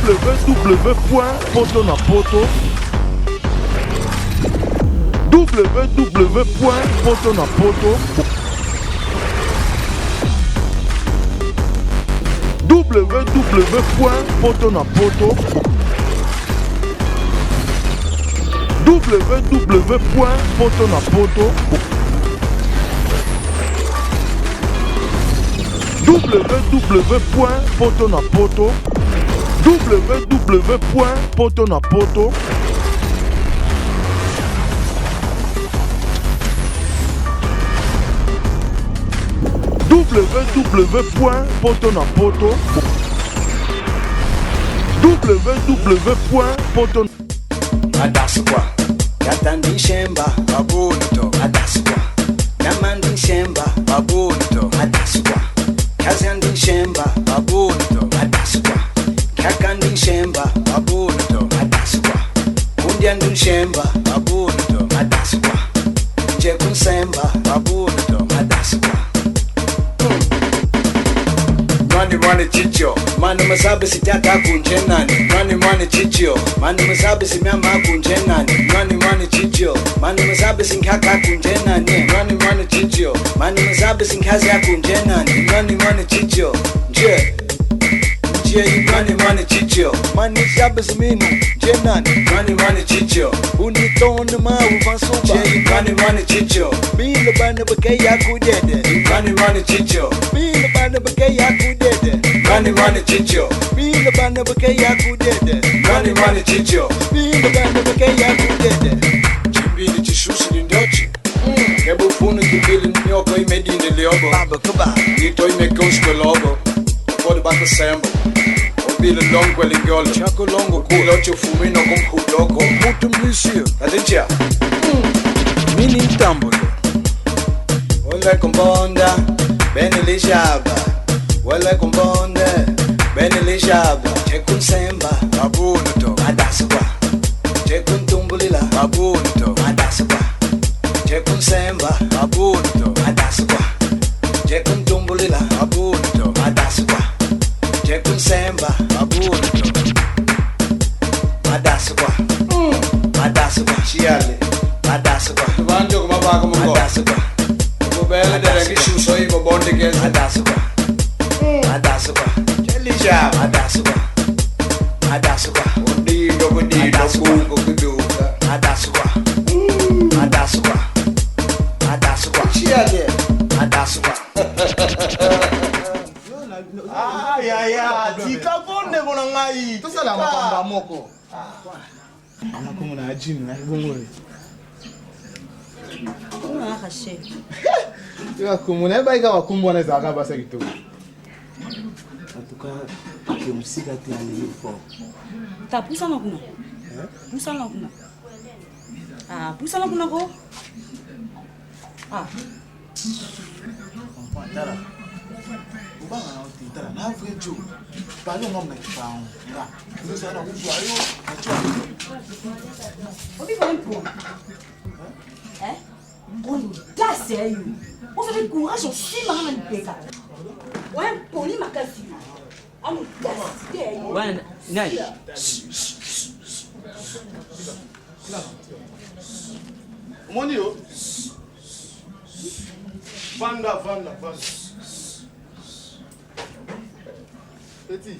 www.potonapoto www.potonapoto www.potonapoto www.potonapoto www.potonapoto www.potonapoto www.potonapoto www.potonapoto Adaswa Yatandi Shemba Babunto Adaswa Namandi Shemba Babunto Adaswa Kazandi Shemba Babunto Adaswa Kakandi Shemba Babunto Adaswa Kundiandu Shemba Babunto Adaswa Jekun Semba Babunto Adaswa Mani chicho, mani masabe sitaka kunjenani. Mani chicho, mani masabe simyama kunjenani. Mani chicho, mani masabe sinkaka kunjenani. Mani chicho, mani masabe sinkazi ya kunjenani. Mani chicho, je mani chicho, mani sabe siminu jenani. Mani chicho, unitonde ma uvansuba. Mani chicho, bilo bana bakaya kudede. Mani chicho, bilo bana bakaya kudede. Mani chicho, bilo bana bakaya kudede. Mani chicho, bilo bana bakaya kudede. Chimbili chishusi lindochi. Kebo funu kibili nyoko imedinde liobo. Baba kuba, nito imekoshko lobo. Kodi bako sembo. Obile longo lingolo. Chako longo kulo chufumino kumhudoko. Mutu mlisio. Adincha. Mini mtambulo. Ole kumbonda. Beni lishaba. Wale kumbonde, beni lishaba. Chekun semba, babunuto, adaswa. Chekun tumbulila, babunuto, adaswa. Chekun semba, babunuto, adaswa. Chekun tumbulila, babunuto, adaswa. Chekun semba, babunuto, adaswa. Adaswa, chiale, adaswa. Banjo kuma bako mungo. Adaswa. Kubele dereki shuso ibo bonde gezi. Adaswa. Adaswa, Chelisha, Adaswa, Udigo, Kungo, Kuduka, Adaswa, Chiale, Adaswa. Tika bonde bonangai. Tosala mapamba moko. Anakumuna ajini na ibongwe. Una kashe. Tika kumuna baika wakumbwa na zaka basa kitu. En tout cas, que musique a été allée fort. T'as poussé en kuna? Poussé en kuna? Ah, poussé en kuna ko? Ah. Dara. Ubanga na utitara na afrejo. Balo ngomna kifao. Nga. Ndio sana uzu ayo. Obi va impo. On dasse ayo. On fait du courage aussi maman de peka. Ouais, poli makasi. On dasse ayo. Ouais, nai. Monio. Vanda. Petit.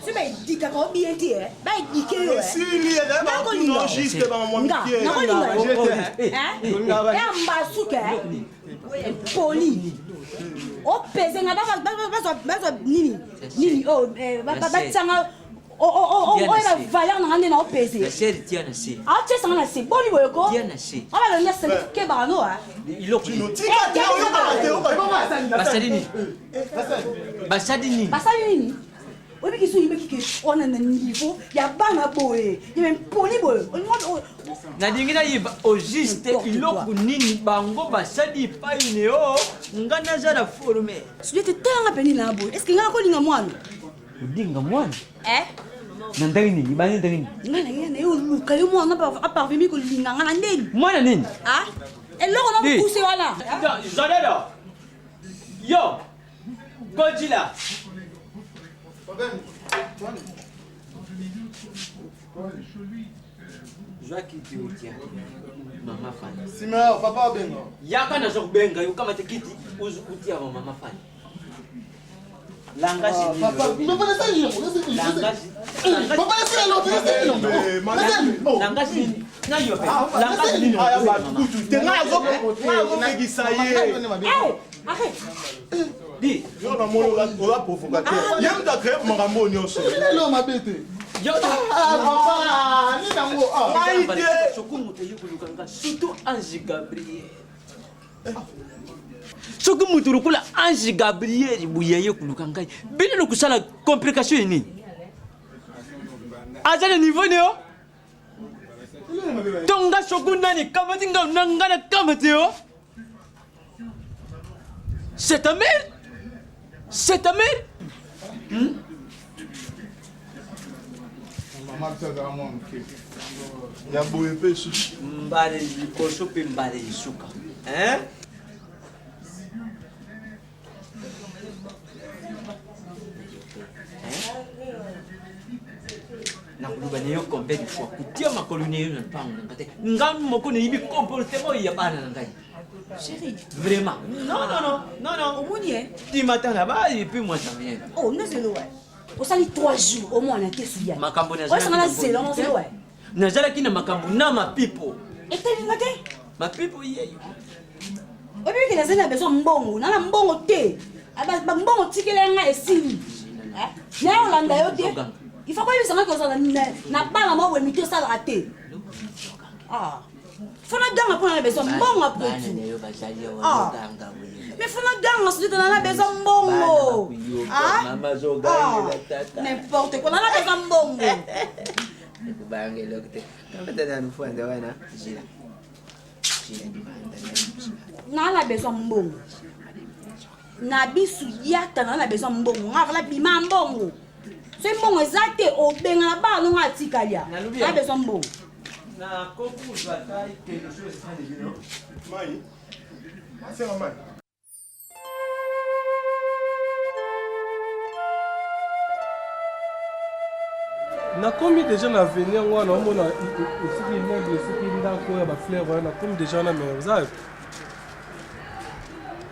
Tu m'as dit que quand bien dit bah dit que Si il y a d'abord non juste dans mon pied. Non, poli. O pese nga ba nini oh ba tsanga o ina valeur na ngane na o pese. C'est tiens assez. Ah tu sanga na se boni boyo ko. Tiens assez. Ah ba na se ke ba no ah. Il a Basadini. Obi kisu yibe kike ona na niveau ya bana boye. Ye poli boye. na dingina yiba au juste iloko nini bango basadi pa ineo ngana za la forme. Sujete tanga peni na boye. Est-ce que ngana ko linga mwana? Dinga mwana? Nandangini, ibani ndangini. Ngana ngene yo luka yo mwana ba parvenu ko linga ngana ndeni. Mwana nini? Ah? Eloko na mukuse wala. Zadada. Yo. Godzilla. Joa kiti utia. Mama Fani. Sima, papa benga. Yaka na zo benga yo kama kiti utia wa mama Fani. Langage ni. Papa, mais pas ça hier. Langage. Papa c'est l'autre, c'est l'autre. Langage ni. Na yo pe. Langage ni. Aya ba kutu. Tenga zo megisa ye. Arrête. Di. Yo na molo la provocateur. Yem ta créer makambo nyonso. Non ma bête. Yo. Papa, ni nango. Surtout Ange Gabriel. Soki mutu lukula Ange Gabriel buyaye kuluka ngai. Bino lokusala complication ni. Aza na niveau neo. Tonga sokunda ni kamati nga nangana kamati yo. C'est ta mère. C'est ta mère. Maman ça va mon cul. Ya boye pe su. Mbale likoso pe mbale lisuka. Hein? Nakuluba neyo combien de fois kutia makolo neyo na pango ngate ngam moko ne yibi comportement ya bana ngai. Chérie. Vraiment. Non. Au moins, Tu m'attends là-bas et puis moi ça vient. oh, non, c'est ouais. Au sali 3 jours, au moins, on a qu'est-ce qu'il y a. Makambo na Ouais, ça m'a c'est là, c'est ouais. Nazala ki na makambo na ma pipo. Et t'as dit matin? Ma pipo yeye. Et puis, il a besoin de mbongo. On a un mbongo thé. Ah, bah, mbongo tikelanga et sili. Là, on l'a d'ailleurs. Il faut pas lui savoir que ça n'a pas la mort ou émité ça raté. Ah. Faut la gamme pour la besoin mbongo à petit. Ah. Mais faut la gamme ensuite on a besoin mbongo. Ah. N'importe quoi, on a besoin mbongo. Na la besoin mbongo. Na bisu yata na la besoin mbongo. Ngala bima mbongo. C'est mbongo exacte au benga ba no ngatikalia. Na besoin mbongo. Na koku bataille quelque chose ça de non. Mai. C'est normal. nakomi déjà na venir wana omona esiki immeuble esiki ndako ya bafleur wana nakomi déjà na mais oza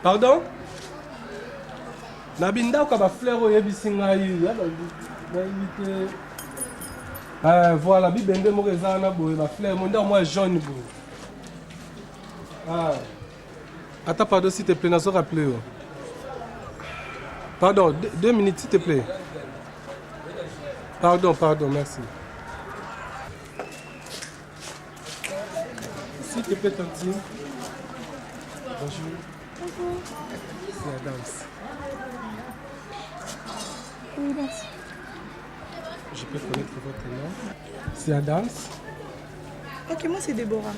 pardon na bindako ya bafleur oyebisi ngai nayebi te voilà bibende moko eza wana boye bafleur mo ndako mwa jaune boye attends pardon s'il te plaît nazo rappeler yo pardon 2 minutes s'il te plaît. Pardon, merci. S'il te plaît, Tantine. Bonjour. Bonjour. C'est Adams. Oui, merci. Je peux connaître votre nom. C'est Adams. Ok, moi c'est Déborah.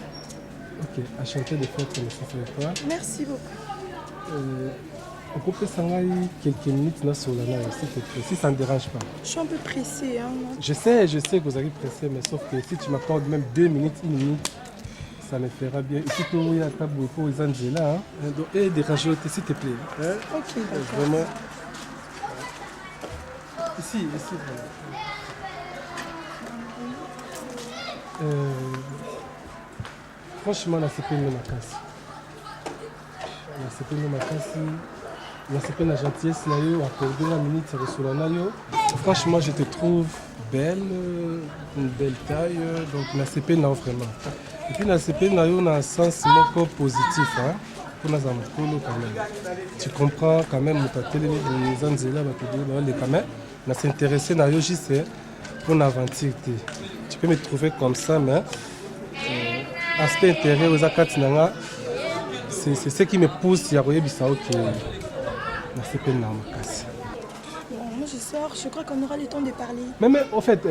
Ok, enchanté de faire connaissance avec toi. Merci beaucoup. On peut faire quelques minutes là sur la nave, s'il te plaît, si ça ne dérange pas. Je suis un peu pressée. Hein, je sais que vous allez pressé, mais sauf que si tu m'accordes même 2 minutes, 1 minute, ça me fera bien. Ici, il y a ta bouille pour les Angela. Et déranger, s'il te plaît. Hein? Ok, d'accord. Vraiment. Ici, vraiment. Franchement, on a fait une casse. On a fait une casse. C'est la gentillesse là, accorder la minute sur la nayo. Franchement, je te trouve belle, une belle taille, donc la CP là vraiment. Et puis la CP là, on a un sens positif, hein, pour nous quand même. Tu comprends quand même, ta télé les Anzela, les caméras, on s'intéressé là juste pour l'aventure. Tu peux me trouver comme ça, mais aspect intérieur aux akatinanga, c'est ce qui me pousse à regarder ça ok. Bon, moi je sors, je crois qu'on aura le temps de parler. Mais en fait,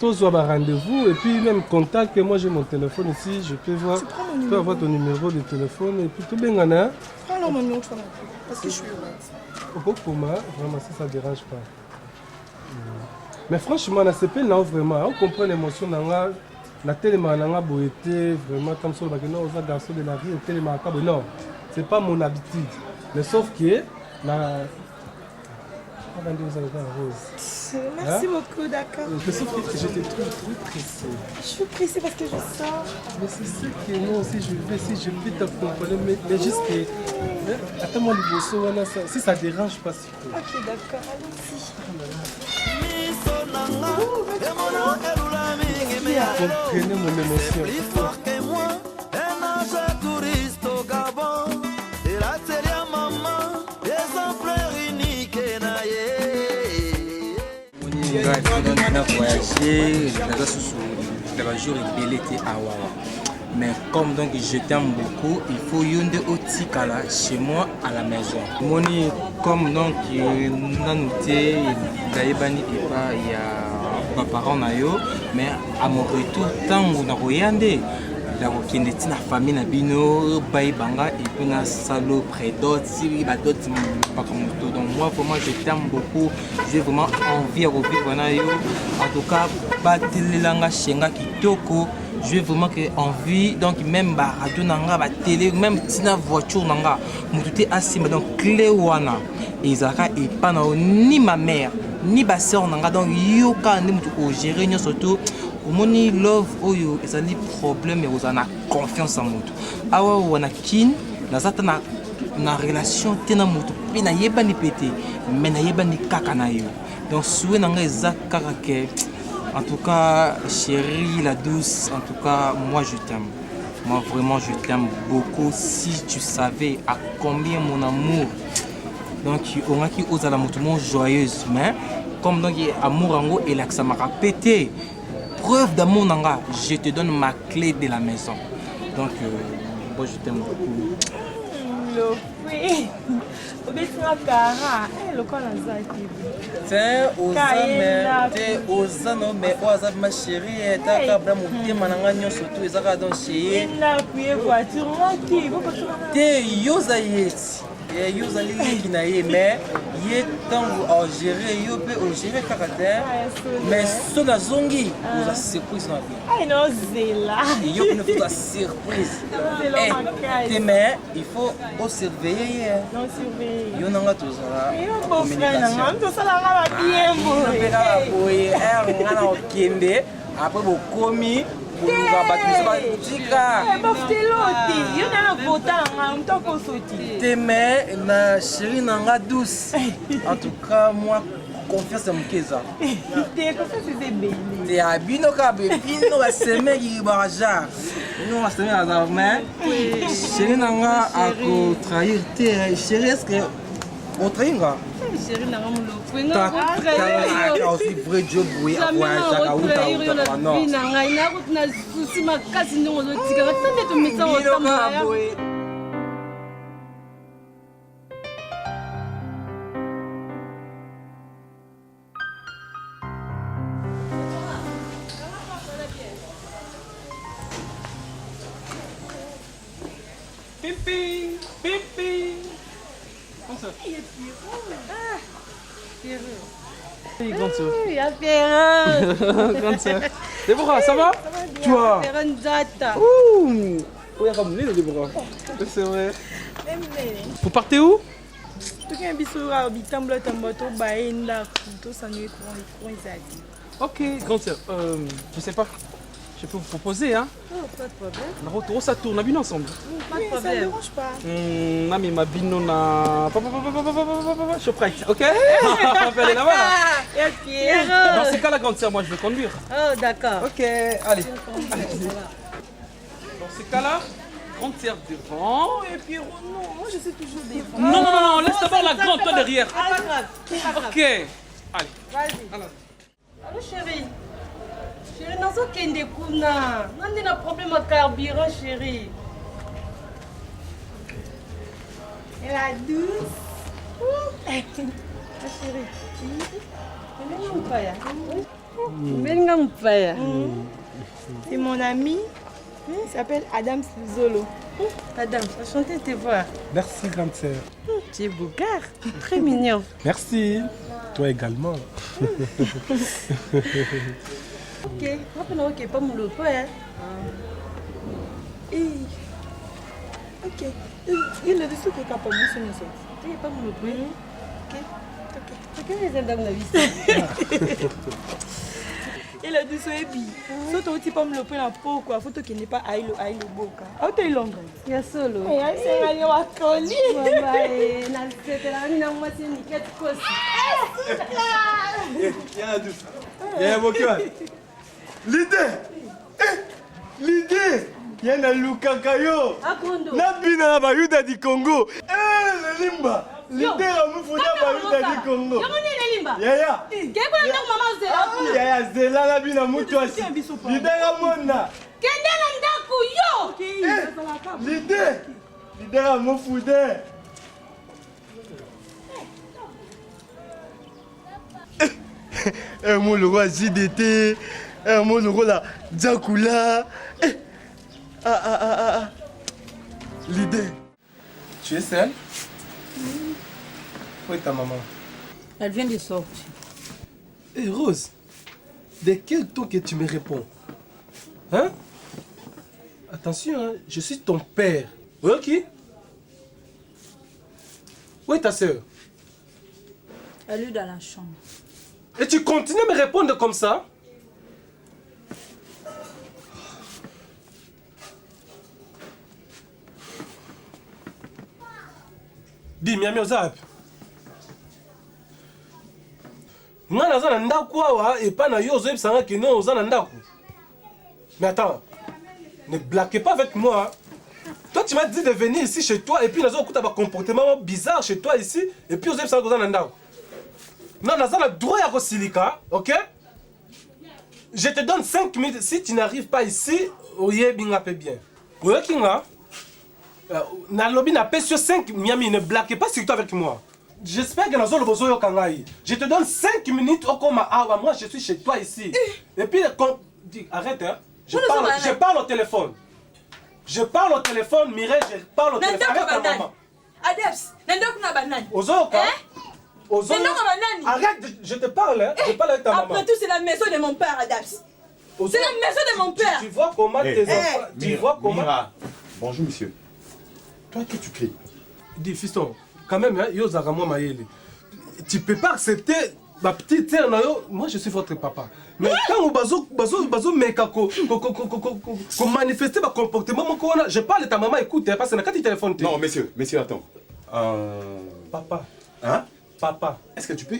tous ont un rendez-vous et puis même contact, moi j'ai mon téléphone ici, je peux voir, je peux avoir ton numéro de téléphone et puis tout bien gana. Prends alors mon numéro de téléphone parce que je suis heureuse. Vraiment, si ça ne dérange pas. Mais franchement, la CP là vraiment, on comprend l'émotion dans la télé nanga boité vraiment comme ça non aux garçons de la vie au télé non, c'est pas mon habitude. Mais sauf que Merci beaucoup, d'accord. Je te trouve pressé. Je suis pressée parce que je sors. Mais c'est sûr que moi aussi je vais, si je peux t'accompagner, mais juste que... Attends-moi le bosso, si ça dérange pas, s'il te plaît. Ok, d'accord, allons-y. Comprenez mon émotion. Voyager dans les jours et mais comme donc je t'aime beaucoup, il faut yonder au Tikala chez moi à la maison. Moni comme donc on a noté d'ailleurs il y a mes parents mais à mon retour tant on a regardé la famille na bino baibanga et puis na salo près d'autres si ba d'autres donc moi vraiment je t'aime beaucoup, j'ai vraiment envie de revivre na yo en tout cas batelelanga shenga kitoko, j'ai vraiment que envie donc même ba radio nanga ba télé même tina voiture nanga mututé asimba donc clé wana ezaka et pas ni ma mère ni ba sœur nanga donc yo ka ndi mutu ko gérer nyo surtout moni love oyo ezali problème et ozana confiance en mutu awa wana kin nazata na relation tena mutu pe na yebani pété mais na yebani kaka na yo donc souhait nanga eza kaka ke en tout cas chérie la douce en tout cas moi je t'aime, moi vraiment je t'aime beaucoup. Si tu savais à combien mon amour donc on a qui ozala mutu mon joyeuse mais comme donc amour ango et là que ça m'a pété preuve d'amour nanga, je te donne ma clé de la maison. Donc moi je t'aime beaucoup. C'est aux mais ma chérie, t'as qu'à mon mananga nyo surtout et ça va donc chez t'es yosaïet. Yo zali lingi na ye mais ye tango a gérer yo pe o gérer caractère mais so na zongi vous a surprise na ai no zela yo ne faut pas surprise et mais il faut au surveiller non surveiller yo nanga tozala yo beau frère nanga to sala nga ba biembo boye ngana okende après bokomi mais na chérie nanga douce en tout cas moi confiance en mukeza te abino ka bino ba semeki baja non ba semeki za mais chérie nanga a ko trahir te chérie est-ce que on trahinga chérie nanga muloko nga aussi vrai job oui voyage à non nanga ina na susi makasi ndongo zotika tande to misa otamba ya Pipi, pipi. Oui, grande sœur. Oui, il y a Perrin. Grande sœur. Déborah, ça va? Toi? Perrin Zata. Ouh. Oui, ramener le Déborah. C'est vrai. Vous partez où? Ok, grande sœur. Je sais pas. Je peux vous proposer, hein? Oh, pas de problème. La route, ça tourne, on a bien ensemble. Pas de problème. Ça ne dérange pas. Nami ma bino na. Je suis prête, ok? On peut aller là-bas. Dans ces cas, la grande sœur, moi je vais conduire. Oh, d'accord. Ok, allez. Dans ces cas-là, grande sœur devant et puis. Non, moi je suis toujours devant. Non, non, non, laisse d'abord la grande toi derrière. Ok. Allez. Vas-y. Allô, chérie. Chérie, nazo kende kuna. Nandi na problème à carburant, chérie. Et la douce. Ah, chérie. C'est mon ami. Il s'appelle Adam Zolo. Adam, enchanté de te voir. Merci, grande sœur. Tu es beau gars, très mignon. Merci. Toi également. Ok, rappelle-moi qu'il n'est pas mon loto, hein. Ok. Il est dessus que capable de se mettre. Il n'est pas mon loto. Ok. Il a dit Soebi. Surtout au type comme le point à peau quoi. Faut qu'il n'est pas aïe le boca. Ah t'es long. Il y a solo. Et aïe c'est aller wa coli. Ouais, na c'était la mina moi c'est ni quête cause. Viens douce. Viens mon cœur. L'idée. Y'a na Lukakayo. Akondo. Na bina ba yuda di Congo. Le limba. L'idée a mu fuda ba yuda di Congo. Y'a le limba. Yaya. Keko na maman zela. Yaya zela na bina mutu asi. L'idée a mona. Kende na ndako yo. L'idée a mu fuda. Mon le roi JDT. Mon le roi la Djakula. L'idée. Tu es seule? Où est ta maman? Elle vient de sortir. Hé Rose, de quel ton que tu me réponds? Hein? Attention, hein, je suis ton père. Ok? Où est ta soeur? Elle est dans la chambre. Et tu continues à me répondre comme ça? Dis, miami ozap. Moi, naza na ndako awa et pas na yo ozoyeb sanga que non oza na ndako. Mais attends, ne blaguez pas avec moi. Toi, tu m'as dit de venir ici chez toi et puis nazo okuta ba comportement bizarre chez toi ici et puis ozoyeb sanga oza na ndako. Non, naza na droit ya kosilika, OK? Je te donne 5 minutes. Si tu n'arrives pas ici, oyebi nga pe bien. Oyebi nga? Na lobby n'a pas sur 5 miami, ne blaguez pas surtout avec moi. J'espère que nous allons kangai. Je te donne 5 minutes au coma. Moi je suis chez toi ici. Et puis arrête hein. Je parle au téléphone. Je parle au téléphone, Mireille, je parle au téléphone avec ta maman. Adeps, n'endok na banane. Ozoka. Arrête, je te parle hein. Je parle avec ta maman. Après tout, c'est la maison de mon père, Adeps. C'est la maison de mon père. Tu vois comment tes enfants. Tu vois comment. Bonjour monsieur. Toi que tu cries. Dis fiston, quand même, hein, yo zara moi maïli. Tu peux pas accepter ma petite sœur na yo. Moi je suis votre papa. Mais quand on bazo meka ko manifester ma comportement mon ko je parle de ta maman écoute parce que na quand tu téléphones. Non monsieur attends. Papa. Hein? Papa. Est-ce que tu peux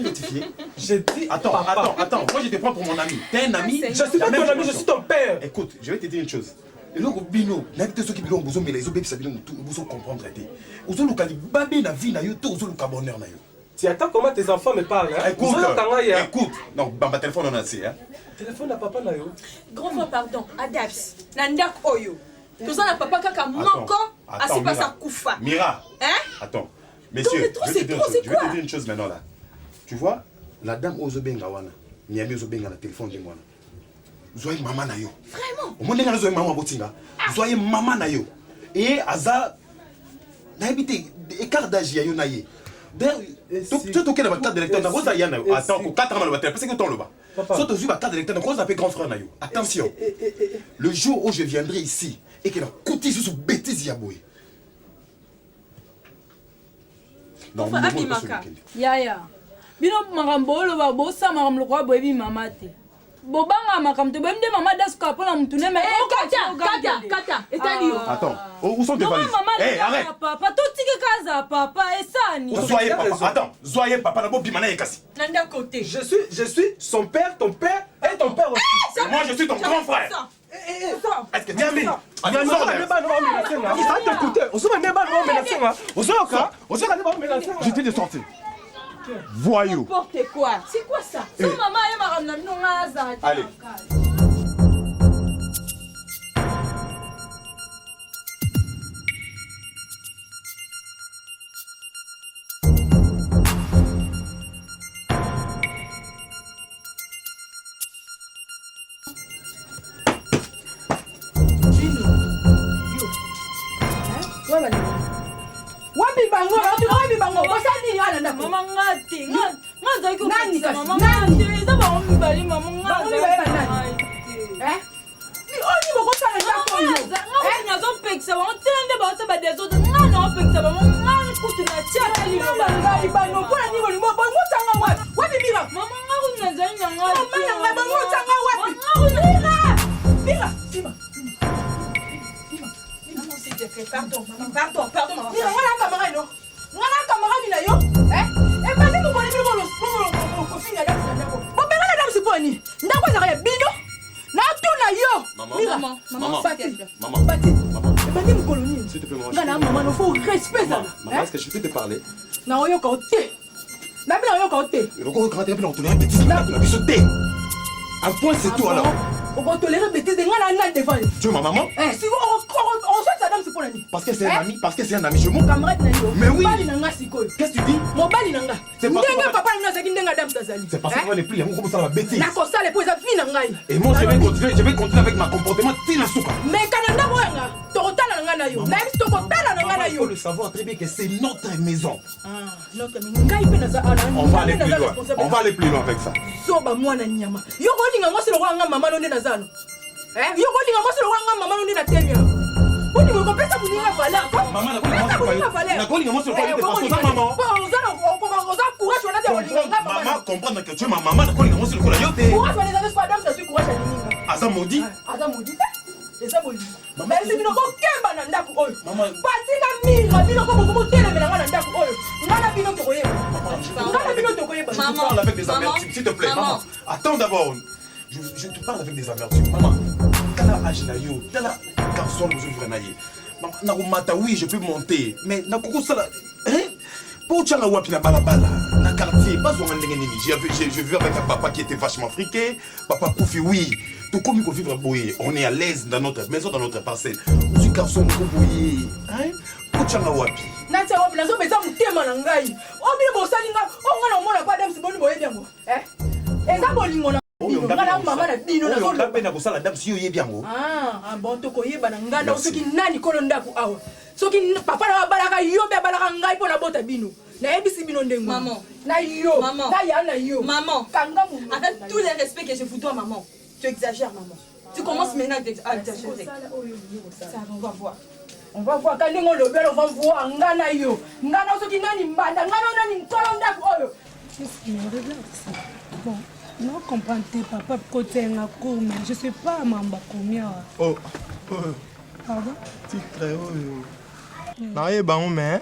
rectifier? J'ai dit attends. Moi je te prends pour mon ami. T'es un ami? Je suis pas ton ami, je suis ton père. Écoute, je vais te dire une chose. Et là, bino, n'habite ceux qui ont besoin mais les autres ça bien besoin comprendre aider. Aux autres locali babé na vie na yo, aux autres bonheur na yo. Tu attends comment tes enfants me parlent hein? Écoute. Non, bamba téléphone on a assez hein. Téléphone à papa na yo. Grand frère pardon, Adaps. Nandak oyo. Tout ça na papa kaka moko, asi pas sa kufa. Mira. Hein? Attends. Messieurs, je vais te dire une chose maintenant là. Tu vois, la dame Ozobenga wana, Miami Ozobenga na téléphone de moi. Zoye maman na yo. Vraiment? Au monde zoye maman botinga. Zoye maman na yo. Et aza na habité écart d'âge ya yo na ye. Tu toqué dans ma carte d'électeur na rosa yana. Attends, ko 4 ans dans le parce que ton le bas. Soit tu ma carte d'électeur na rosa pe grand frère na yo. Attention. Le jour où je viendrai ici et que la coûté sous bêtise ya boy. Non, abimaka. Yaya. Bino makambo lo ba bosa makambo kwa boyebi mama te. Bobanga makamto bemde mama dasko pona mutune mais kata etali yo. Attends, où sont tes valises? Eh, arrête. Papa to tike kaza papa esani. Soyez papa. Attends, soyez papa na bo bimana ekasi. Nanda côté. Je suis son père, ton père et ton père aussi. Moi je suis ton grand frère. Est-ce que tu as mis? Je t'ai de sortir. Voyou. N'importe quoi. C'est quoi ça? Son maman est ma ramena non. Allez. Mama ngati ngaza ko nani mama ngati eza ba mibali mama ngaza eh ni oni boko sala jako yo eh ngaza pekisa ba ntende ba sa ba dezo ngana opekisa ba ngani kutu na tia li ba ngai ba no pona ni bo pardon, maman. Ni ngana camarade no. Ngana camarade na yo. Eh? Et pas si vous connaissez le coffin à dame ça. Bon mais la dame c'est pas ni. Ndako za ya bino. Na tuna yo. Maman. Bati. Bati mkoloni. S'il te plaît, maman. Ngana maman no faut respect ça. Maman, est-ce que je peux te parler? Na oyo ka ote. Na bila oyo ka ote. Le gros grand on tolérer bêtise, on a sauté. Un point c'est tout alors. On va tolérer bêtise de ngana devant. Tu es ma maman? Si on souhaite sa dame c'est pour la nuit. Parce que c'est un ami, je m'en. Camarade na yo. Mais oui. Qu'est-ce que tu dis? Mon bali nanga. C'est parce que papa na zaki ndenga dame tazali. C'est parce qu'on n'est plus, on commence à la bêtise. Na ko sale pour ça fille nanga. Et moi je vais continuer avec ma comportement tina souka. Mais kananda boyanga, tokotala nanga na yo. Na biso tokotala nanga na Il yo. faut le savoir très bien que c'est notre maison. Notre maison. Ngai pe na za ana. On va aller plus loin avec ça. Soba mwana nyama. Yo ko linga mwasi lo wanga mama no nde zano. Yo ko linga mwasi lo wanga mama no nde na tenya. Uni mo ko pesa muninga valeur. Maman na ko linga mwasi lo kwalite parce que maman. Maman comprendre que tu es ma maman na ko linga mwasi lo kwala yo te. Courage les amis madame ça courage à lininga. Aza maudit. Eza boli. Mais si bino ko kemba na ndako oyo. Patika minga bino ko bomo telemela na ndako oyo. Ngana bino to koyeba. Ngana bino to koyeba. Je te parle avec des amertumes, s'il te plaît, maman. Attends d'abord. Je te parle avec des amertumes, maman. Tala âge na yo, tala garçon nous ouvre na ye. Maman na mata oui, je peux monter, mais na koko sala pour tchanga wapi na balabala, na quartier, pas on ndenge nini. J'ai vu avec un papa qui était vachement friqué, papa Poufi oui. Tout comme il faut vivre boyer, on est à l'aise dans notre maison, dans notre parcelle. Je suis garçon ko boyer, hein? Pour tchanga wapi. Na tcha wapi, na zo beza mutema na ngai. O bino bosalinga, o ngana mona pa dame siboni boye biango. Eza bolingo na ngana mama na bino na zo. Ngana pena ko sala dame si yo ye biango. Bon to koyeba na ngana soki nani kolo ndako awa. Soki papa na balaka yo be balaka ngai pona bota bino. Na ebisi bino ndengo. Maman. Na yo. Maman. Na ya na yo. Maman. Kanga mu. Avec tous les respects que je vous dois, maman. Tu exagères, maman. Tu commences maintenant à exagérer. Ça, on va voir. On va voir quand on le on va voir ngana yo. Ngana soki nani mbanda, ngana nani nkolo ndako oyo. Qu'est-ce qui me regarde ça? Bon, non comprends papa côté un cours, mais je sais pas mamba combien. Oh. Pardon? Titre oh. Na ye ba mais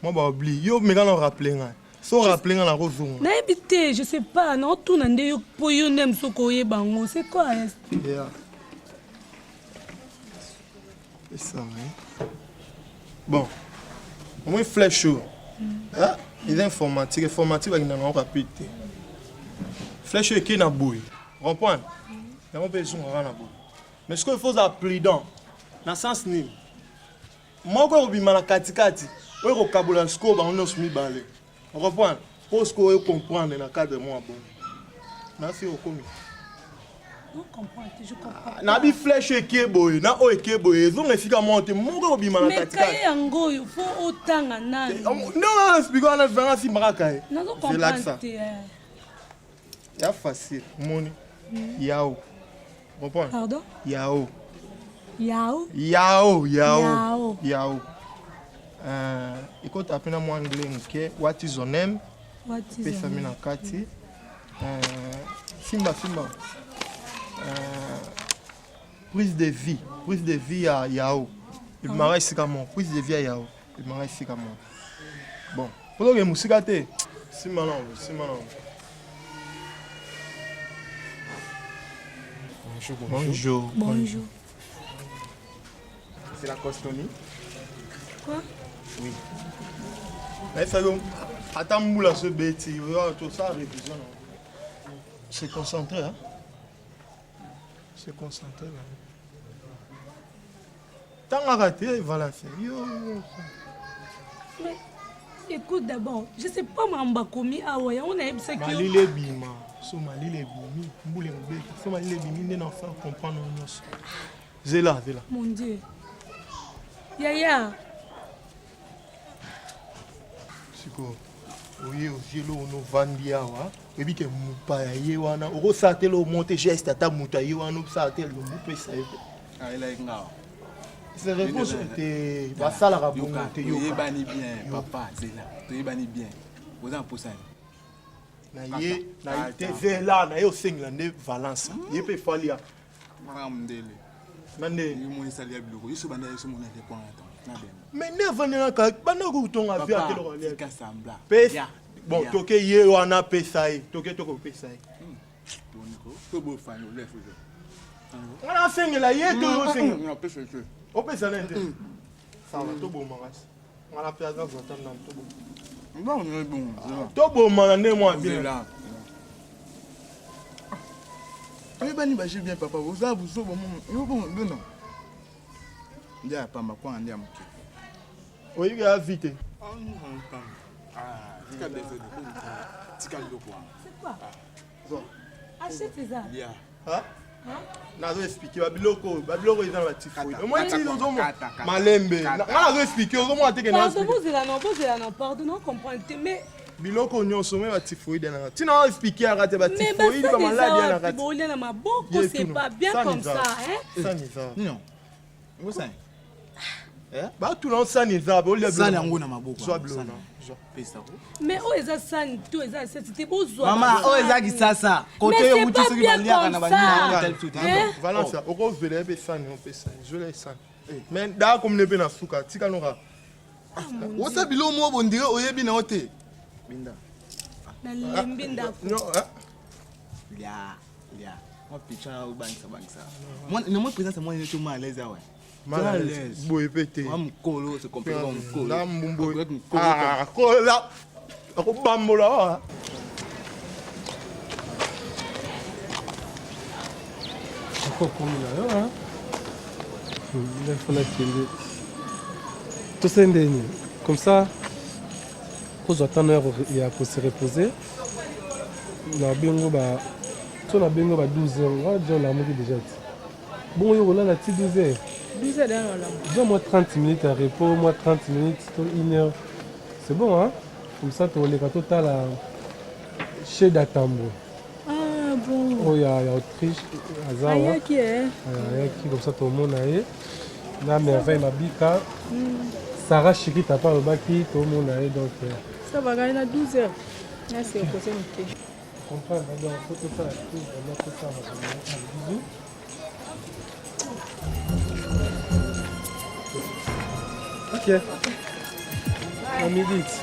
moi ba oublie. Yo me gana rappeler nga. So rappeler nga na rozonga. Na ebité, je sais pas, non tout nande yo po yo nem soko ye bango. C'est quoi? Yeah. C'est ça, hein? Bon, au moins flèche chaud. Ah, il est informatique, informatique avec un rapide. Flèche chaud qui est na bouille. Comprends? Il y a un besoin de na bouille. Mais ce qu'il faut appeler dans le sens ni. Moi quand on bima na katikati, on est au Kabula sco ba on se mi balé. On comprend? Pour ce qu'on comprendre dans le cadre moi bon. Na fi au commis. Non comprends, je comprends. Na bi flèche ekeboye na o ekeboye zo ngefika monte mungo obima na katika. Mais kaya yango il faut otanga nani. Non, expliquons na différence si marakaye. Non comprends. Ya facile, moni. Yao. Comprends? Pardon? Yao. Yao. Yao, yao. Yao. Écoute appena moi anglais nke what is your name? What is your name? Na kati. Simba. Prise de vie à Yao. Il m'a resté comme moi. Prise de vie à Yao. Il m'a resté comme moi. Bon, pour le musique, c'est malin. Bonjour. C'est la Costonie. Quoi? Oui. Attends, moula ce bêtis. Tout ça, révision. C'est concentré, hein? C'est concentré. Tant à rater, voilà. Mais écoute d'abord, je sais pas mamba komi awa on a ebisa ki Malile bima, so malile bimi, mbule mbeki, so malile bimi ne na faire comprendre nyos. Zela. Mon Dieu. Yaya. Siko. Oye ojelo no vandi awa. Et que mupaya ye wana oko satelo monter geste ata muta ye wana satelo mupe sa ah il est ngao c'est réponse te basala ka bongo te yo yebani bien papa zela to yebani bien oza posa na ye na te zela na yo singla ne Valence ye pe falia mara mndele mande yo moni salia biloko yo so banda yo so mona le point attends Mais ne venez pas pendant que tu as vu à quel relais. Pesa. Bon, toke ye wana pesa ye. Toke pesa ye. Faut beau faire le lèvre. On a fait la ye to sing. On pesa nende. Ça va to bon maras. On a fait à dans to bon. Bon, on est bon. To bon mané moi bien. Oui, ben, il va bien, papa. Vous avez vous bon, non. Il y a pas ma quoi en diam. Oui, il a vite. C'est quoi? Achète ça. Hein? Nazo expliquer babiloko ils ont la tifouille. Moi je dis nous malembe. Nazo expliquer au moins teke na. Pardon, non comprendre mais biloko nyonso me ba tifouille na. Tu n'as expliqué à rater ba tifouille ba maladie na rater. Bolé na maboko c'est pas bien comme ça hein. Ça ni ça. Non. Où ça? Bah tout le monde ça ni ça, bolé ça na maboko. Soit bleu. Mais oh ils ça tout ils c'était beau zoa. Maman, oh ils qui ça. Côté où tu sais qu'il va na bani tel tout. Valence, au gros veut be ça ni on peut ça. Je l'ai ça. Mais da comme ne be na suka, tika no ra. Wo ça bilo mo bondire oyebi na hote. Binda. Na lembinda. Non, Ya. Moi picha au bank ça. Moi ne moi présence moi je suis mal à l'aise ouais. Mal à l'aise. Boy pété. Moi mkolo c'est complet comme mkolo. Là mbombo. Ah, kola. Ako bambola. Encore comme là, hein? Il faut la tirer. Tout ça est comme ça. Quand j'attends heure il y a pour se reposer. Na bingo ba. Tu na bingo ba 12 heures. On va dire la moitié déjà. Bon, il y a la petite 12 heures. 12 heures dans la. Déjà moi 30 minutes à repos, moi 30 minutes, 1 heure. C'est bon, hein? Comme ça, tu as le total à chez Datambo. Ah bon. Oh, il y a Autriche, Azawa. Il y a qui est? Il y a qui, comme ça, tout le monde a eu. La merveille, ma bika. Sarah Chiki, t'as pas le baki, tout le monde a eu. Donc, ça va gagner à 12 heures. Là, c'est posé une clé. Je comprends, donc, il faut tout faire. On va mettre ça, on va mettre un bisou. Ok. On médite.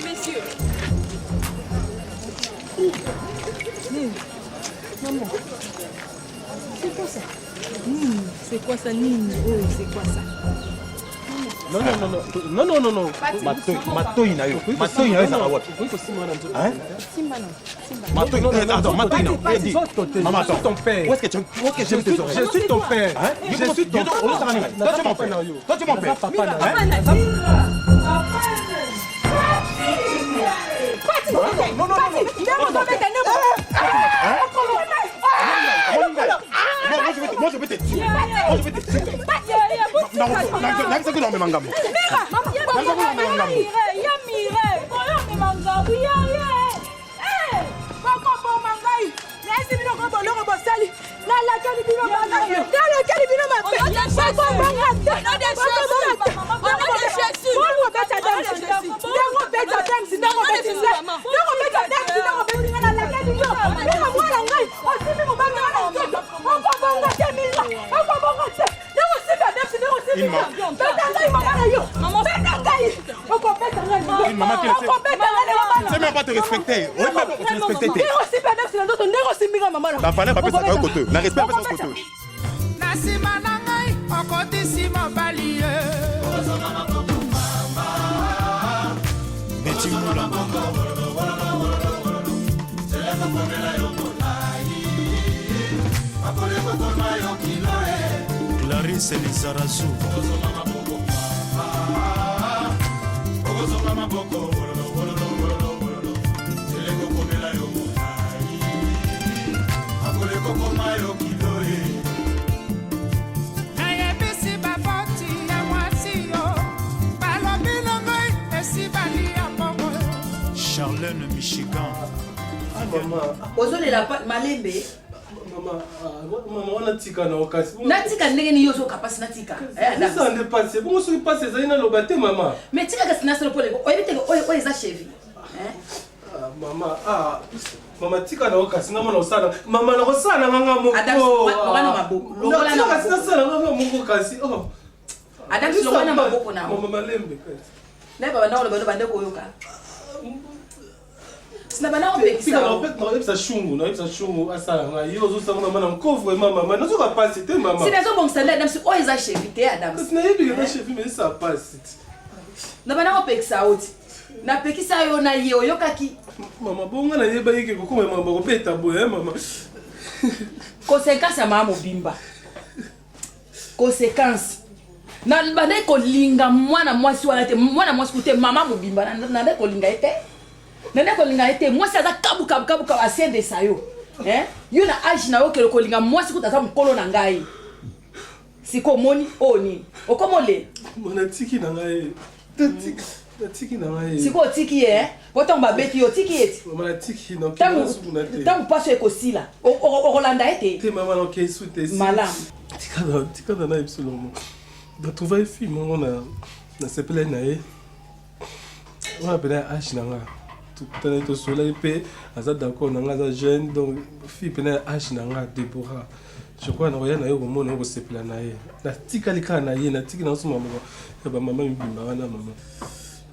Messieurs. Maman. C'est quoi ça? C'est quoi ça, Nini? Oh, c'est quoi ça? Non. Matoi na yo. Matoi na yo za wapi? Hein? Attends, Matoi na. Maman, attends. Ton père. Où est-ce que tu j'aime tes oreilles? Je suis ton père. Je suis ton père. Toi, tu es mon père. Toi, tu es mon père. Moi je vais te tuer. Moi je vais te tuer. C'est même pas te respecter. Oui, même pas te respecter. La femme va passer à côté. La respect va passer à côté. Clarisse Lizarazu. Charlène Michigan. Ozolela malembe. Maman, on a tika na okasi. Natika ndenge ni yozo kapasi natika. Ça en est passé. Bon, on passe ça na lobate maman. Mais tika kasi na solo pole. Oyebite oyeza chevi. Hein? Maman, maman, tika na okasi na mwana osala. Maman na osala nganga moko. Adam, longana maboko. Longana na maboko. Osala nganga moko kasi. Adam, longana maboko na. Maman malembe kasi. Na baba na oloba bande koyoka. Sina bana opekisa. Tika na opek na opesa shungu asala nga yo zo sanga maman na mkovre maman. Na zo ka passe te maman. Sina zo bongisa Adam, si oza chevité Adam. Kasi na yebi na chevi mais ça passe. Na bana opekisa oti. Na pekisa yo na ye oyokaki. Mama bonga na yeba yeke kokoma mama kopeta boye mama. Conséquence ya mama mobimba. Conséquence. Na bande kolinga mwana mwasi wana te mwana mwasi kute mama mobimba na nde kolinga ete. Na nde kolinga ete mwasi aza kabu asiende sayo. Yo na age na yo ke kolinga mwasi kuta za mkolo na ngai. Siko moni oni. Okomole. Mwana tiki na ngai. Tiki na ngai. Siko tiki Wotan ba beti yo tiki eti. Mama tiki na kila suku na te. Tangu paso ekosila. Rolanda ete. Te mama na ke sute. Malam. Tika na absolument. Ba trouver fille mon na sepele na ye. On appelle H na nga. Tout le temps soleil pe aza d'accord na nga za jeune donc fille pena H na nga Deborah. Je crois na rien na yo mo na ko sepele na ye. Na tika lika na ye na tika na so mama. Ba mama mbimba wana mama.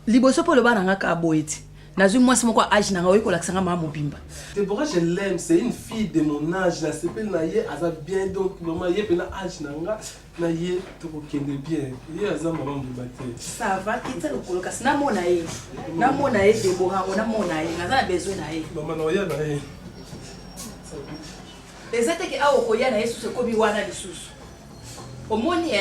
Liboso po le bana nga ka boiti. Nazui mwasi moko âge na nga oyiko lakisanga mama mobimba. Deborah je l'aime, c'est une fille de mon âge, la sepel na ye aza bien donc maman ye pena âge na nga na ye to kende bien. Ye aza maman mobimba te. Ça va kitsa lokolo kasi na mona ye. Na mona ye Deborah, na mona ye, naza na besoin na ye. Maman na ya na ye. Ezate ke awo koya na Yesu se kobi wana lisusu. Omoni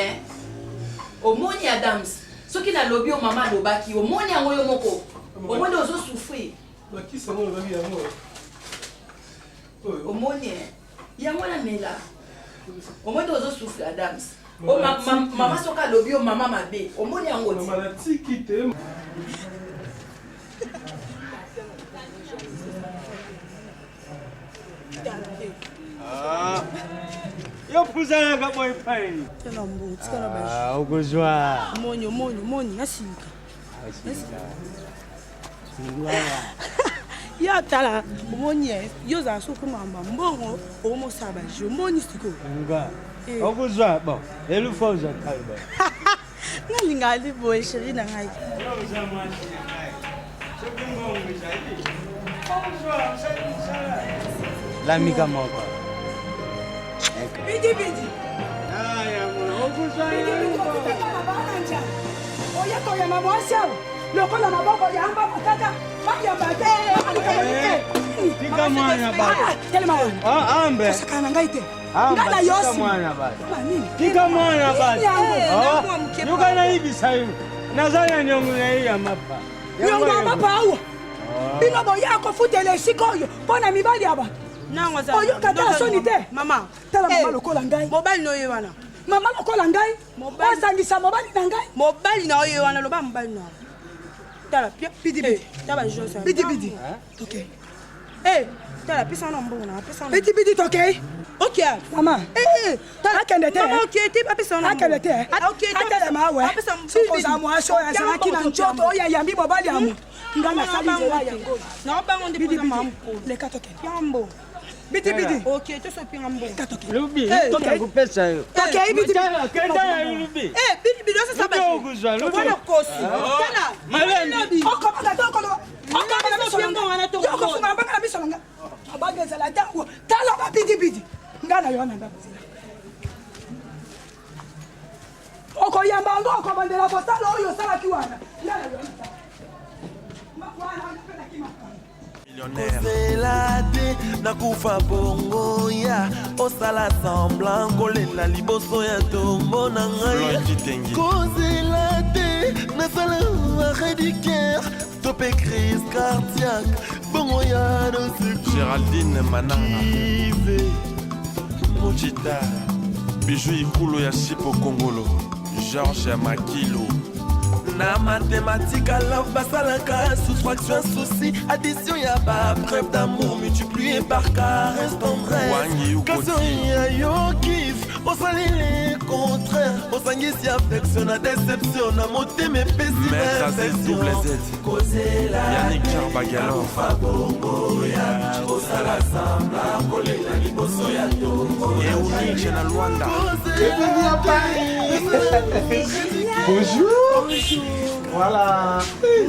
Omoni Adams. Soki na lobi o mama lobaki, omoni yango yo moko. Omoni ozo souffrir. Baki sango lobaki yango. Omoni yango na mela. Omoni ozo souffrir Adams. O mama soka lobi o mama mabe. Omoni yango ti. Mama na tiki te. Yo puzana ka boy paini. Tela mbo, tikala bashi. Ukuzwa. Monyo, asika. Ya tala, monye, yo za so kumamba mbongo, omo sabaji, moni siko. Nga. Ukuzwa bo. Elu foza kalba. Ngalingali boy sheri na ngai. La mika moko. Bidi. Aya mo, ukuzwa. Oya to ya mama asao. Lokola maboko ya amba matata. Maya bate. Tika mwana baba. Tele mama. Ambe. Sakana ngaite. Ngala yosi. Tika mwana baba. Tika mwana baba. Yuka na hivi sayu. Nazana nyongo na hii ya mapa. Nyongo mapa awo. Bino boyako futele sikoyo. Pona mibali aba. Nango za. Oyo kata soni te. Mama. Tala mama lokola ngai. Mobali no yewana. Mama lokola ngai. Osangisa mobali na ngai. Mobali na yewana loba mobali na. Tala bidi. Taba josa. Bidi. Okay. Tala pisa na mbona, pisa na. Bidi okay. Okay. Mama. Tala kende te. Mama okay, ti pisa na. Akende te. Okay, tala mawe. Sikoza mwaso ya zanaki na nchoto oya yambi mobali amu. Ngana sali zela yango. Na bango ndi pisa mamu. Leka toke. Yambo. Bidi. Okay, to so pinga mbo. Katoke. Lubi, tukakupesa hiyo. Okay, bidi. Kenda ya Lubi. Bidi sasa basi. Ukuzwa, Lubi. Bwana kosi. Tala. Maleni. Okoma katoko. Yoko funga mbanga biso nga. Abageza la tango. Tala ba bidi. Ngana yona ndaba. Oko yamba ngo oko bandela botalo oyo sala kiwana. Ngana yona. Makwana ngapenda kima. Zelate nakufa bongo ya osala semblant kolela liboso ya tombo na ngai kozelate nasala arrêt du cœur topé crise cardiaque bongo ya no secours Géraldine Mananga Mochita Bijou Ikulu ya Sipo Kongolo Georges Makilo Na mathématique à love basalaka, soustraction, souci, addition y'a pas, preuve d'amour multiplié par 40 tendresse. Kazoya yo kiff, on salit les contraires, on s'enguise si affection, la déception, na moté mes pessimes. Maître Aziz double Z, Yannick Charbagalo, et Ounich na Luanda. Bonjour. Voilà.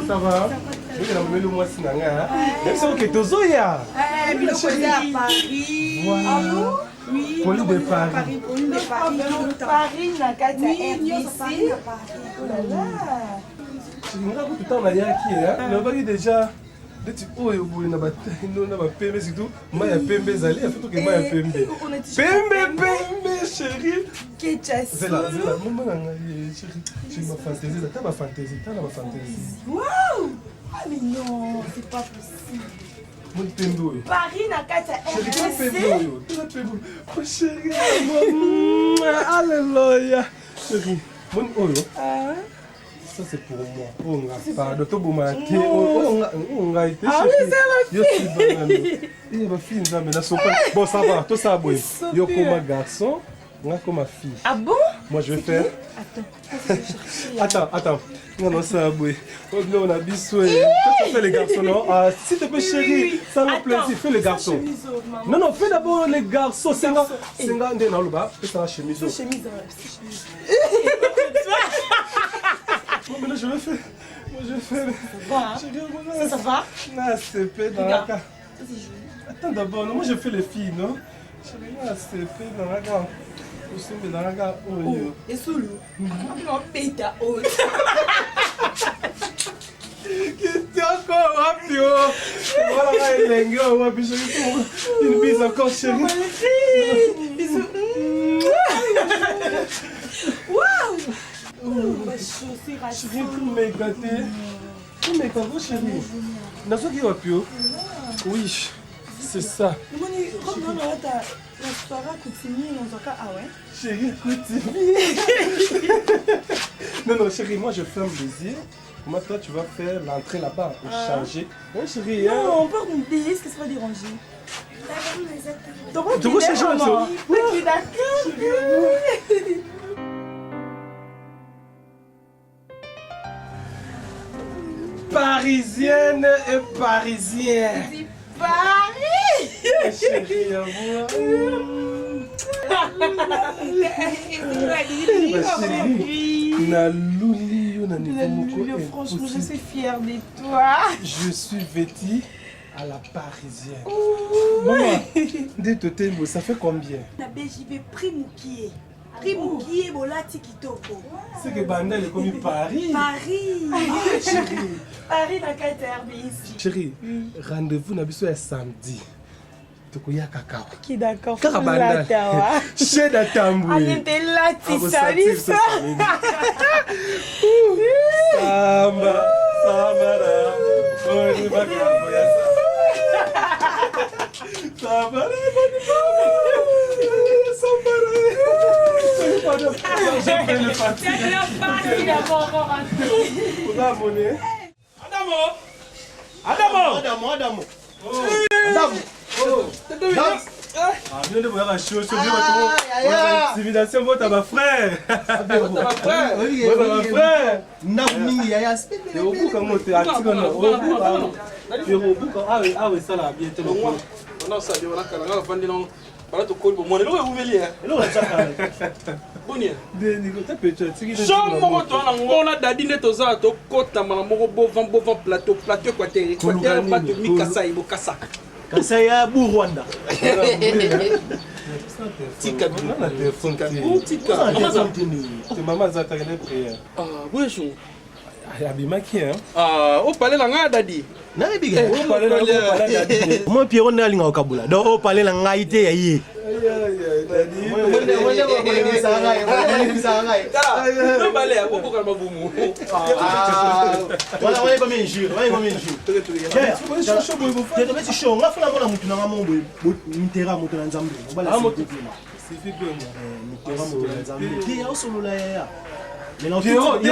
Ça va? Oui, on a mis le mois de Sinanga. C'est ok, Tozoya. Biloko à Paris. Voilà. Oui. Poli de Paris. Poli de Paris, na kati ya RDC. Oh là là. Je me rappelle tout le temps, on a dit qui est. On a dit déjà. Oh, il y a un PMB, surtout. Moi, il y a PMB, il faut que moi, il y a PMB. PMB, chérie. C'est là. Maman, chérie. J'ai ma fantaisie. T'as ma fantaisie. Waouh! Ah, mais non, c'est pas possible. Mon PMB. Paris, na kati ya RDC. Oh, chérie. Alléluia. Chérie. Mon oyo. Ça c'est pour moi. On n'a pas de tout bon. On a été chez il va finir mais bon ça va, tout ça bon. Yo comme garçon, moi comme fille. Ah bon? Moi je vais faire. Attends. Non ça bon. On a bisoué. Tu fais les garçons non? Ah s'il te plaît chérie, ça me plaisir, fais les garçons. Non, fais d'abord les garçons. C'est là dans le bas, fais ça chemise. Mais là, je le fais. Ça va? Non, c'est pas dans la carte. Attends d'abord, moi je fais les filles, non? Je vais c'est pas dans la carte. Vous sommes dans la carte. Oh, et sous l'eau. On paye ta haute. Qu'est-ce encore, rapio? Voilà, les gars, on va picher une bise encore, chérie. Bisous. Waouh! Chérie, pour me gâter. Pour me gâter, chérie. Dans ce qui va plus. Oui, c'est ça. Chérie, coutumier. Non, chérie, moi je ferme les yeux. Moi, toi, tu vas faire l'entrée là-bas pour changer. Oui, chérie. Non, on peut me payer, est-ce que ça va déranger? Tu vas changer maman. D'accord. Parisienne et parisienne. Paris. Chérie, à franchement, je suis fière de toi. Je suis vêtue à la parisienne. Maman, dis-toi, ça fait combien? La BJB Primoukier. Primoukier, bolati kitoko. C'est que Bandel est comme Paris. Paris. Chérie. Paris na KTRB ici. Chérie, rendez-vous na biso samedi. Tokoya kakao. Qui d'accord. Karabanda. Chez Datambu. Allez lati salut ça. Samba. Sambara. Oh, ni bakabo ya. Sambara. Sambara. J'ai fait le parti. C'est bien parti d'abord. Vous abonnez. Adamo. Civilisation, votre ma frère. on a dadine toza to kota moko bovan plateau équateur bato mikasa ibokasa kasa ya bu Rwanda tika maman za tagene prière bonjour abimaki hein o parler la nga dadi na biga o parler la dadi mo Pierre na linga okabula do o parler la nga ite ya ye Mais non, Zéro, c'est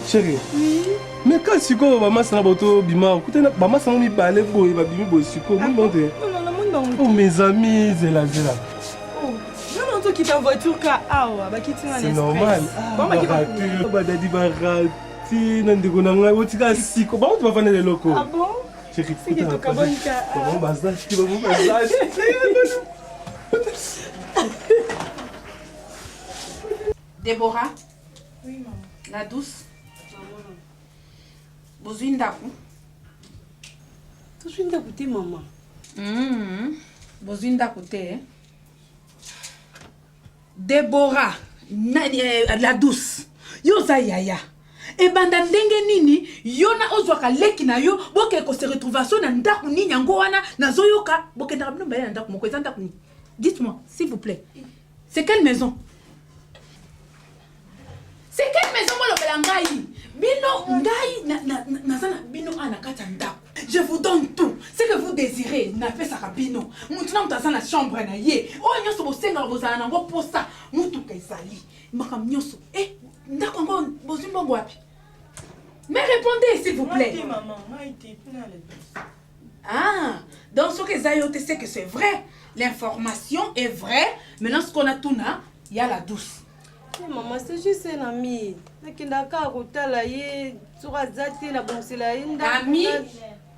Chérie, mais quand tu go, maman s'en va au bima, écoutez, maman s'en va balai boy, va bimi boy suko, oh mes amis, zela. Non, qui en voiture car c'est normal. Badadi barati, nandiko nanga, otika siko, bah tu vas faire les locaux. Ah bon? Chérie, c'est que tu cabane car. Comment bazar, Déborah. Oui, maman. La douce. Bozwi ndaku. Tozwi ndaku te maman. Bozwi ndaku te. Déborah, la douce. Yo za yaya. E banda ndenge nini yona ozwaka leki na yo boke ko se retrouvation na ndaku nini yango wana nazoyoka boke na bino mbaya na ndaku moko eza ndaku nini. Dites-moi s'il vous plaît. C'est quelle maison? C'est quelle maison moi le ngai? Bino ngai na bino ana kata ndaku. Je vous donne tout ce que vous désirez na pesa ka bino. Maintenant mutaza na chambre na ye. O nyoso bosenga bozala nango posa mutu kaizali. Makam nyoso. Ndaku ngo bozimbongo wapi? Mais répondez s'il vous plaît. Maman, ah, donc ce que Zayo te sait que c'est vrai. L'information est vraie. Maintenant ce qu'on a tout là, il y a la douce. Maman, c'est juste un ami. Nakindaka kotala ye sura zati na bonsela inda. Ami?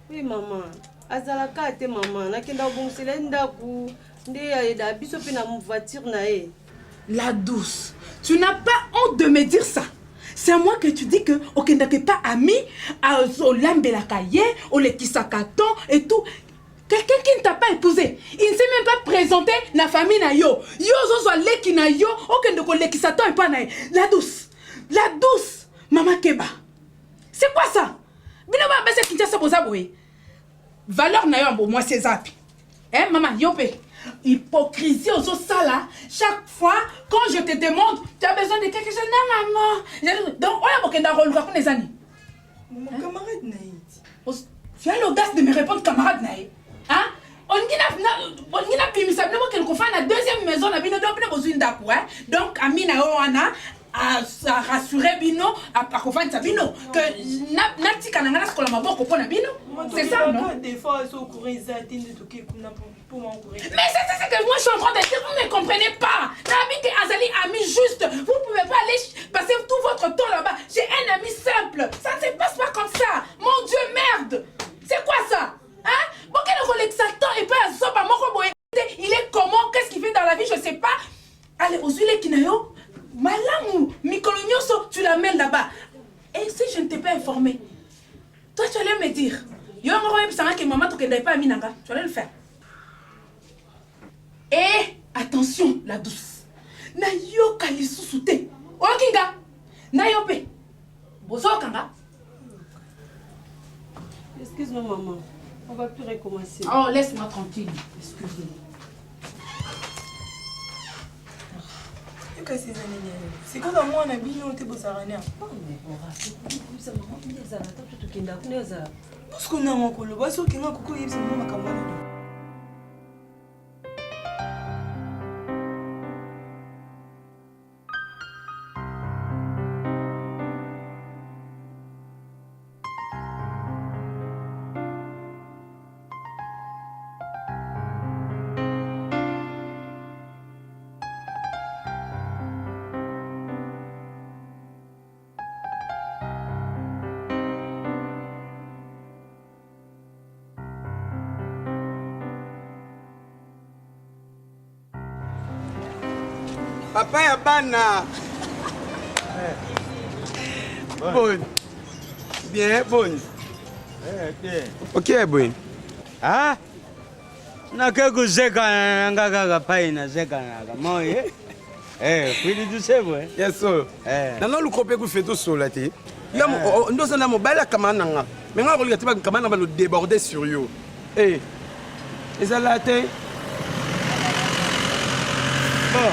Oui maman. Azalaka te maman. Nakinda bonsela inda ku nde da biso pe na voiture na ye. La douce. Tu n'as pas honte de me dire ça. C'est à moi que tu dis que okenda ke pas ami à Olambela Kaye, Olekisakaton et tout. Quelqu'un qui ne t'a pas épousé, il ne s'est même pas présenté la famille na yo. Yo zo leki na yo, okende ko lekisaton et pas na. La douce. La douce. Maman Keba. C'est quoi ça? Bino ba bese kinja boza boy. Valeur na yo moi c'est zapi. Hein maman yopé. Hypocrisie aux autres là. Chaque fois quand je te demande, tu as besoin de quelque chose, non maman. Donc on a okenda rôle quoi les années. Mon camarade Naïd. Tu as l'audace de me répondre camarade Naïd. Hein? On a pris ça, on a la deuxième maison, donc Amina Oana a rassuré Bino, a confié à Bino, que Nati Kananga ce qu'on a beaucoup pour Bino. C'est ça, non? Des fois, ils sont au courant, ils attendent pour m'encourager. Mais c'est ça que moi je suis en train de dire, vous ne comprenez pas. Nabi que Azali ami juste, vous ne pouvez pas aller passer tout votre temps là-bas. J'ai un ami simple, ça ne se passe pas comme ça. Mon Dieu, merde. C'est quoi ça? Hein? Il est comment? Qu'est-ce qu'il fait dans la vie? Je sais pas. Allez, aux huiles Kinayo, Malamu, Mikolonyoso, tu l'amènes là-bas. Et si je ne t'ai pas informé, toi tu allais me dire, yo que maman tu pas Minanga, tu allais le faire. Et attention, la douce. Na yo kalisu sute. Okinga. Na yo pe. Bozo kanga. Excuse-moi maman. On va plus recommencer. Oh, laisse-moi tranquille. Excuse-moi. C'est quand moi on a bien noté pour ça. Parce qu'on a un colo, parce qu'on a un coucou, c'est moi ma camarade. Papa ya bana. Bonne. Bien, bonne. Ok, bonne. Ah? Nake kuzeka ngaka paina zeka ngaka moye. Kwili dusebwe. Yes sir. Nana lukope ku feto solati. Yam ndoza na mobile kamana nga. Mais nga kolika tiba kamana ba le déborder sur yo. Ezalate. Bon,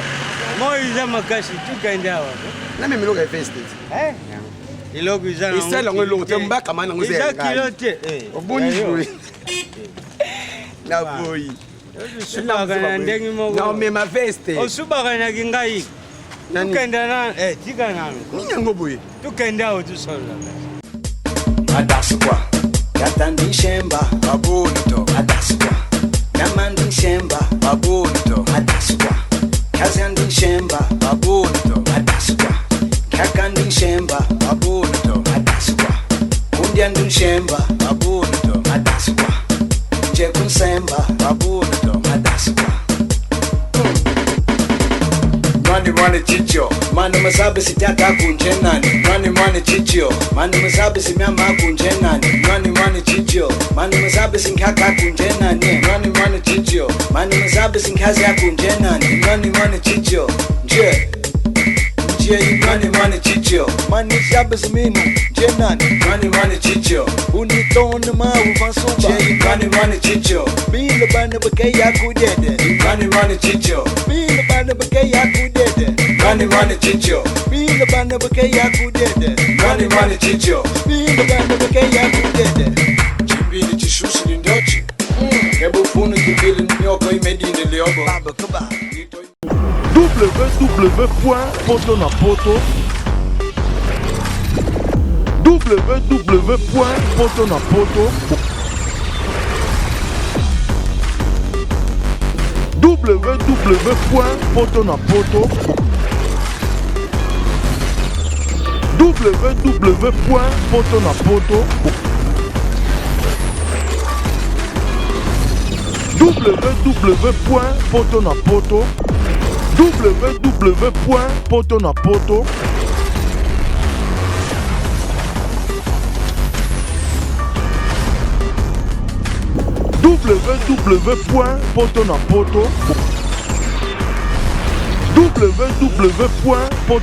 moi ils aiment cacher tout quand na mimi loka feste. Iloko izana. Isela ngolo temba kamana ngozela. Isa kilote. Obuni boy. Na boy. Subaka ndengi moko. Na me ma veste. Osubaka na kingai. Tukenda na tika nami. Ninyango boy. Tukenda utusola. Adasukwa. Yatandi shemba. Babu to. Adasukwa. Namandi shemba. Babu to. Adasukwa. Kazandi shemba. Babu to. Adasukwa. Kakandi shemba. Babu to. Adasukwa. Undiandu shemba. Babu to. Adasukwa. Jekunsemba. Babu to. Adasukwa. Mani chicho. Mani mazabe sitaka kunje nani. Mani chicho. Mani mazabe simyama kunje nani. Mani chicho. Mani mazabe sinkaka kunje nani. Mani chicho. Mani mazabe sinkazi ya kunje nani. Mani chicho. Je Mani chicho. Mani zabe siminu je nani. Mani chicho. Unitone ma uvansuba. Mani chicho. Bila bana bake ya kudede. Mani chicho. Bila bana bake ya kudede. Mani chicho. Bila bana bake ya kudede. Mani chicho. Bila bana bake ya kudede. Chimbili chishushi lindochi. Hebu funu kibili nyoko imedine liobo. Baba kuba. www.potonapoto www.potonapoto www.potonapoto www.potonapoto www.potonapoto www.potonapoto www.potonapoto